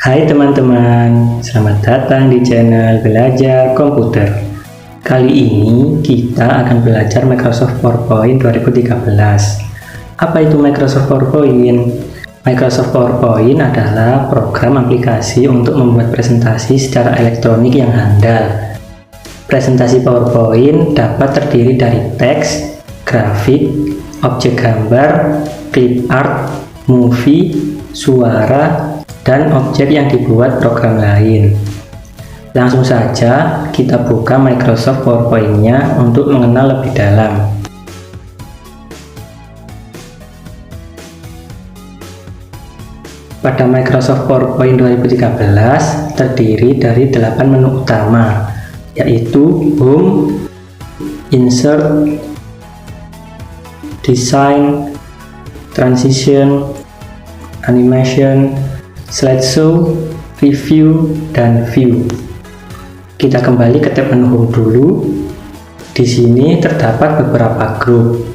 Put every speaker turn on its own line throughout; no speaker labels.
Hai teman-teman, selamat datang di channel Belajar Komputer. Kali ini kita akan belajar Microsoft PowerPoint 2013. Apa itu Microsoft PowerPoint? Microsoft PowerPoint adalah program aplikasi untuk membuat presentasi secara elektronik yang handal. Presentasi PowerPoint dapat terdiri dari teks, grafik, objek gambar, clip art, movie, suara, dan objek yang dibuat program lain. Langsung saja kita buka Microsoft PowerPoint-nya untuk mengenal lebih dalam. Pada Microsoft PowerPoint 2013 terdiri dari 8 menu utama, yaitu Home, Insert, Design, Transition, Animation, Slideshow, Review, dan View. Kita kembali ke tab menu Home dulu. Di sini terdapat beberapa grup.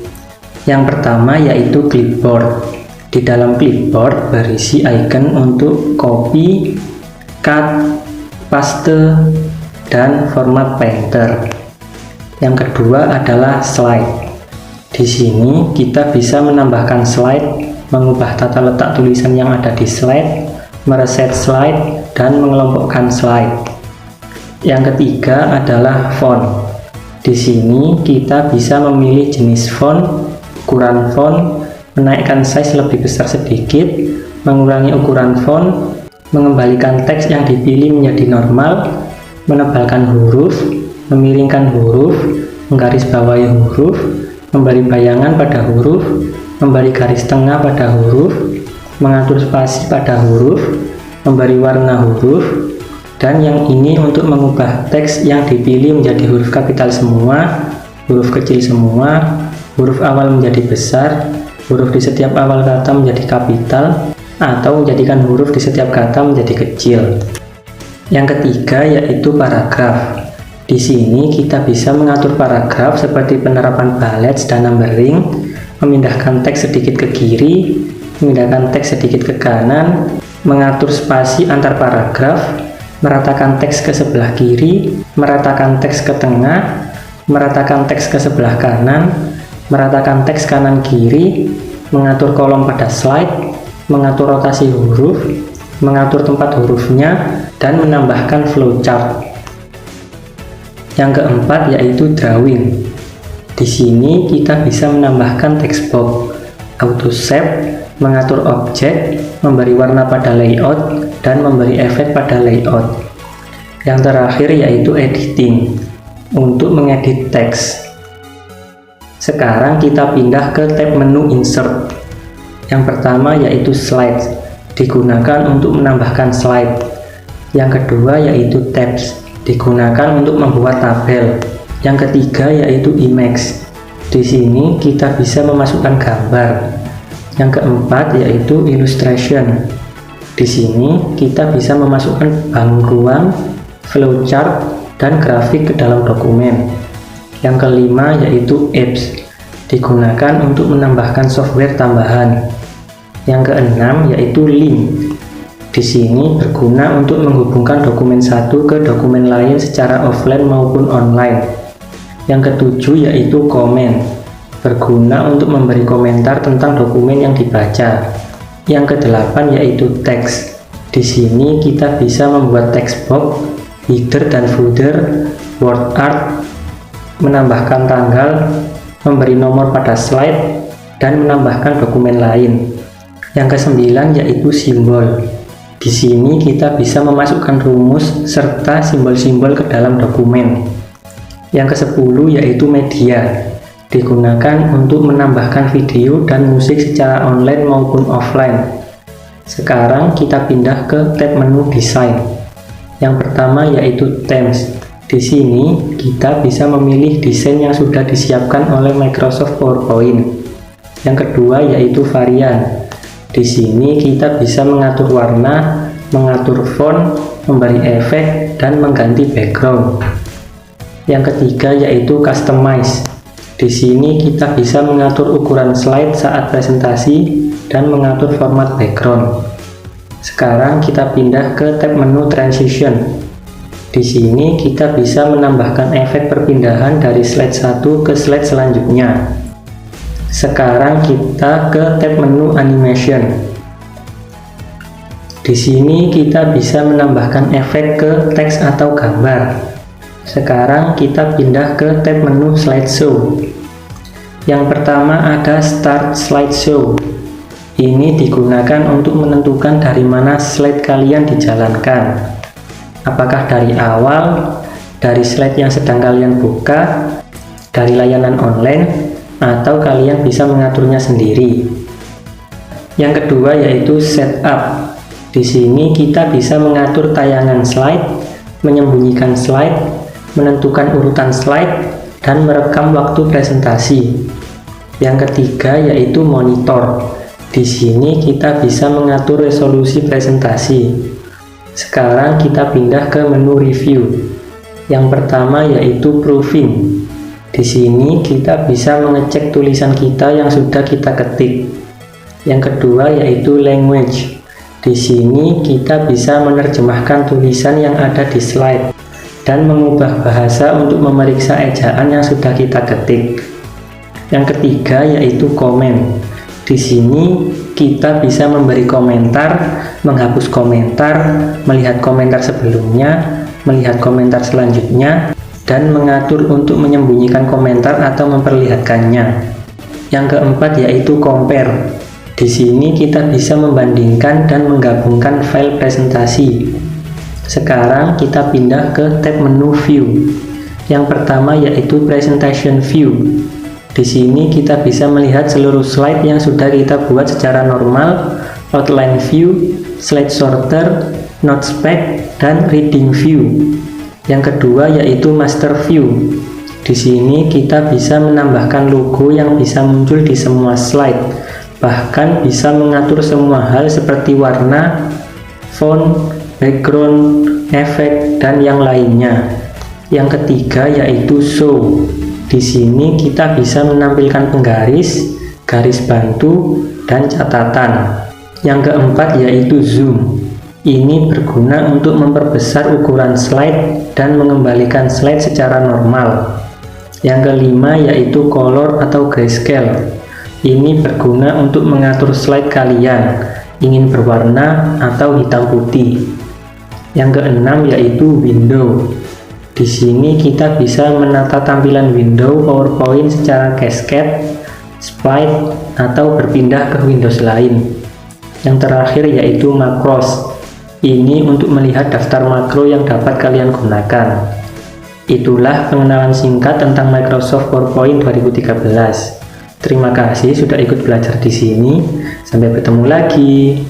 Yang pertama yaitu Clipboard. Di dalam Clipboard berisi icon untuk copy, cut, paste, dan format Painter. Yang kedua adalah Slide. Di sini kita bisa menambahkan slide, mengubah tata letak tulisan yang ada di slide, mereset slide, dan mengelompokkan slide. Yang ketiga adalah font. Di sini kita bisa memilih jenis font, ukuran font, menaikkan size lebih besar sedikit, mengurangi ukuran font, mengembalikan teks yang dipilih menjadi normal, menebalkan huruf, memiringkan huruf, menggarisbawahi huruf, memberi bayangan pada huruf, memberi garis tengah pada huruf, mengatur spasi pada huruf, memberi warna huruf, dan yang ini untuk mengubah teks yang dipilih menjadi huruf kapital semua, huruf kecil semua, huruf awal menjadi besar, huruf di setiap awal kata menjadi kapital, atau menjadikan huruf di setiap kata menjadi kecil. Yang ketiga yaitu paragraf. Di sini kita bisa mengatur paragraf seperti penerapan bullets dan numbering, memindahkan teks sedikit ke kiri, memindahkan teks sedikit ke kanan, mengatur spasi antar paragraf, meratakan teks ke sebelah kiri, meratakan teks ke tengah, meratakan teks ke sebelah kanan, meratakan teks kanan kiri, mengatur kolom pada slide, mengatur rotasi huruf, mengatur tempat hurufnya, dan menambahkan flowchart. Yang keempat yaitu drawing. Di sini kita bisa menambahkan text box, auto shape, mengatur objek, memberi warna pada layout, dan memberi efek pada layout. Yang terakhir yaitu editing, untuk mengedit teks. Sekarang kita pindah ke tab menu Insert. Yang pertama yaitu Slide, digunakan untuk menambahkan slide. Yang kedua yaitu Tabs, digunakan untuk membuat tabel. Yang ketiga yaitu Image. Di sini kita bisa memasukkan gambar. Yang keempat yaitu Illustration. Di sini kita bisa memasukkan bangun ruang, flowchart, dan grafik ke dalam dokumen. Yang kelima yaitu Apps, digunakan untuk menambahkan software tambahan. Yang keenam yaitu Link. Di sini berguna untuk menghubungkan dokumen satu ke dokumen lain secara offline maupun online. Yang ketujuh yaitu Comment, berguna untuk memberi komentar tentang dokumen yang dibaca. Yang kedelapan yaitu Text. Di sini kita bisa membuat text box, header dan footer, word art, menambahkan tanggal, memberi nomor pada slide, dan menambahkan dokumen lain. Yang kesembilan yaitu simbol. Di sini kita bisa memasukkan rumus serta simbol-simbol ke dalam dokumen. Yang ke-10 yaitu media, digunakan untuk menambahkan video dan musik secara online maupun offline. Sekarang kita pindah ke tab menu Desain. Yang pertama yaitu Themes. Di sini kita bisa memilih desain yang sudah disiapkan oleh Microsoft PowerPoint. Yang kedua yaitu Varian. Di sini kita bisa mengatur warna, mengatur font, memberi efek, dan mengganti background. Yang ketiga yaitu Customize. Di sini kita bisa mengatur ukuran slide saat presentasi dan mengatur format background. Sekarang kita pindah ke tab menu Transition. Di sini kita bisa menambahkan efek perpindahan dari slide 1 ke slide selanjutnya. Sekarang kita ke tab menu Animation. Di sini kita bisa menambahkan efek ke teks atau gambar. Sekarang kita pindah ke tab menu Slideshow. Yang pertama ada Start Slideshow. Ini digunakan untuk menentukan dari mana slide kalian dijalankan. Apakah dari awal, dari slide yang sedang kalian buka, dari layanan online, atau kalian bisa mengaturnya sendiri. Yang kedua yaitu Setup. Di sini kita bisa mengatur tayangan slide, menyembunyikan slide, menentukan urutan slide, dan merekam waktu presentasi. Yang ketiga yaitu Monitor. Di sini kita bisa mengatur resolusi presentasi. Sekarang kita pindah ke menu Review. Yang pertama yaitu Proofing. Di sini kita bisa mengecek tulisan kita yang sudah kita ketik. Yang kedua yaitu Language. Di sini kita bisa menerjemahkan tulisan yang ada di slide dan mengubah bahasa untuk memeriksa ejaan yang sudah kita ketik. Yang ketiga yaitu Comment. Di sini kita bisa memberi komentar, menghapus komentar, melihat komentar sebelumnya, melihat komentar selanjutnya, dan mengatur untuk menyembunyikan komentar atau memperlihatkannya. Yang keempat yaitu Compare. Di sini kita bisa membandingkan dan menggabungkan file presentasi. Sekarang kita pindah ke tab menu View. Yang pertama yaitu Presentation View. Di sini kita bisa melihat seluruh slide yang sudah kita buat secara normal, outline view, slide sorter, note spec, dan reading view. Yang kedua yaitu master view. Di sini kita bisa menambahkan logo yang bisa muncul di semua slide, bahkan bisa mengatur semua hal seperti warna, font, background, efek, dan yang lainnya. Yang ketiga yaitu show. Di sini kita bisa menampilkan penggaris, garis bantu, dan catatan. Yang keempat yaitu zoom. Ini berguna untuk memperbesar ukuran slide dan mengembalikan slide secara normal. Yang kelima yaitu color atau grayscale. Ini berguna untuk mengatur slide kalian, ingin berwarna atau hitam putih. Yang keenam yaitu window. Di sini kita bisa menata tampilan window PowerPoint secara cascade, split, atau berpindah ke Windows lain. Yang terakhir yaitu macros. Ini untuk melihat daftar makro yang dapat kalian gunakan. Itulah pengenalan singkat tentang Microsoft PowerPoint 2013. Terima kasih sudah ikut belajar di sini. Sampai bertemu lagi.